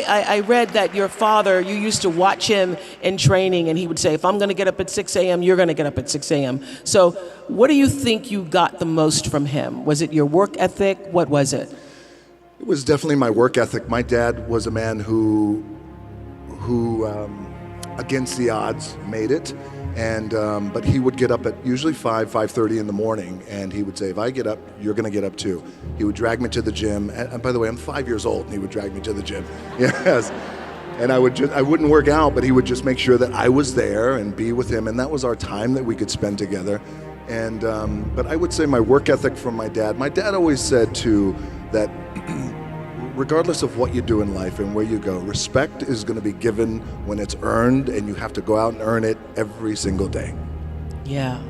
I read that your father, you used to watch him in training, and he would say, if I'm going to get up at 6 a.m., you're going to get up at 6 a.m. So what do you think you got the most from him? Was it your work ethic? What was it? It was definitely my work ethic. My dad was a man who against the odds, made it. And but he would get up at usually 5:30 in the morning, and he would say, if I get up, you're going to get up too. He would drag me to the gym. And by the way, I'm 5 years old, and he would drag me to the gym. Yes. And I wouldn't work out, but he would just make sure that I was there and be with him. And that was our time that we could spend together. And but I would say my work ethic from my dad always said too that regardless of what you do in life and where you go, respect is going to be given when it's earned, and you have to go out and earn it every single day. Yeah.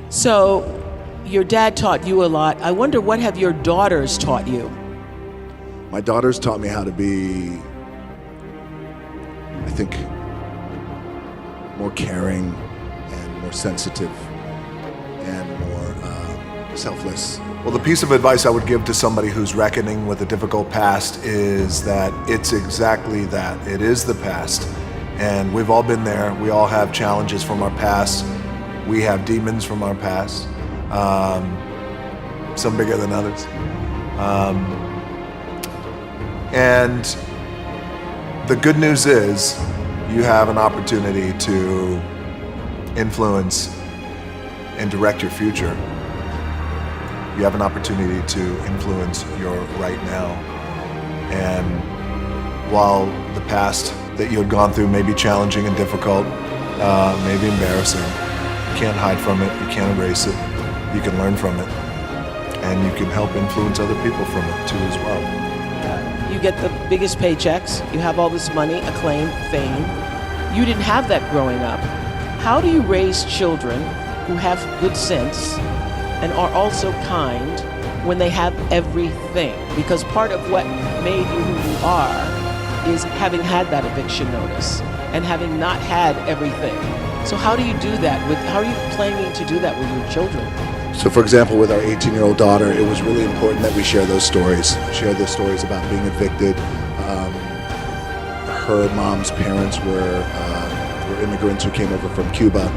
So your dad taught you a lot. I wonder, what have your daughters taught you? My daughters taught me how to be, I think, more caring and more sensitive and more selfless. Well, the piece of advice I would give to somebody who's reckoning with a difficult past is that it's exactly that. It is the past. And we've all been there. We all have challenges from our past. We have demons from our past, some bigger than others. And the good news is you have an opportunity to influence and direct your future. You have an opportunity to influence your right now. And while the past that you had gone through may be challenging and difficult, maybe embarrassing, you can't hide from it, you can't erase it, you can learn from it, and you can help influence other people from it too as well. You get the biggest paychecks, you have all this money, acclaim, fame. You didn't have that growing up. How do you raise children who have good sense and are also kind when they have everything? Because part of what made you who you are is having had that eviction notice and having not had everything. So how do you do that? How are you planning to do that with your children? So for example, with our 18-year-old daughter, it was really important that we share those stories about being evicted. Her mom's parents were immigrants who came over from Cuba.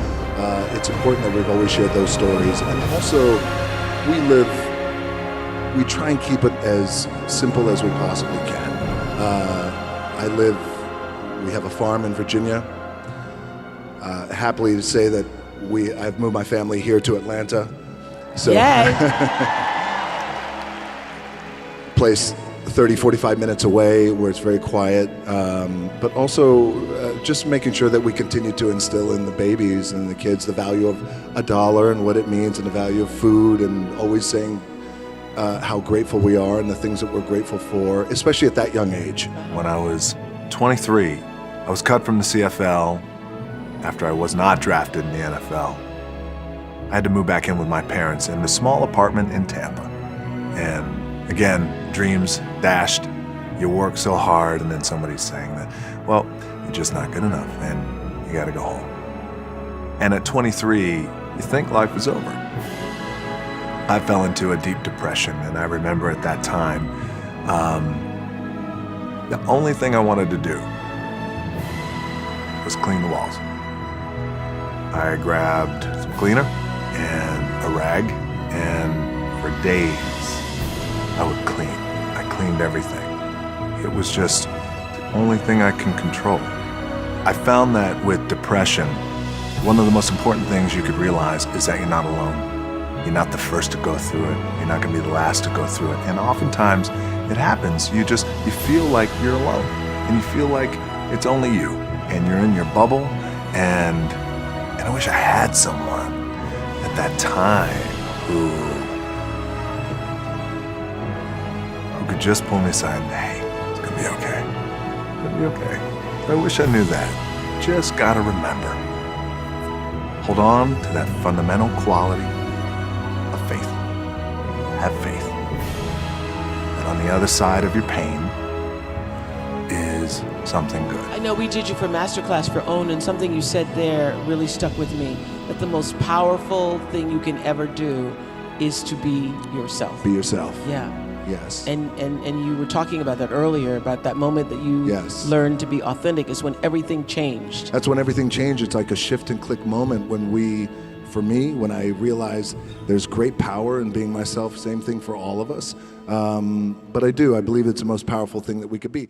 It's important that we've always shared those stories. And also, we try and keep it as simple as we possibly can. We have a farm in Virginia. Happily to say that I've moved my family here to Atlanta. So, yay! Place 30, 45 minutes away where it's very quiet, but also just making sure that we continue to instill in the babies and the kids the value of $1 and what it means, and the value of food, and always saying how grateful we are and the things that we're grateful for, especially at that young age. When I was 23, I was cut from the CFL after I was not drafted in the NFL. I had to move back in with my parents in a small apartment in Tampa. And again, dreams dashed. You work so hard, and then somebody's saying that, well, you're just not good enough and you gotta go home. And at 23, you think life is over. I fell into a deep depression, and I remember at that time, the only thing I wanted to do was clean the walls. I grabbed some cleaner and a rag, and for days I would clean. I cleaned everything. It was just the only thing I can control. I found that with depression, one of the most important things you could realize is that you're not alone. You're not the first to go through it. You're not gonna be the last to go through it. And oftentimes it happens. You feel like you're alone, and you feel like it's only you, and you're in your bubble, and I wish I had someone at that time who could just pull me aside and, hey, it's gonna be okay. It's gonna be okay. I wish I knew that. Just gotta remember. Hold on to that fundamental quality of faith. Have faith. And on the other side of your pain is something good. I know we did you for Masterclass for OWN, and something you said there really stuck with me, that the most powerful thing you can ever do is to be yourself. Be yourself. Yeah. Yes. And you were talking about that earlier, about that moment that you Yes. learned to be authentic is when everything changed. That's when everything changed. It's like a shift and click moment for me, when I realized there's great power in being myself. Same thing for all of us. But I believe it's the most powerful thing that we could be.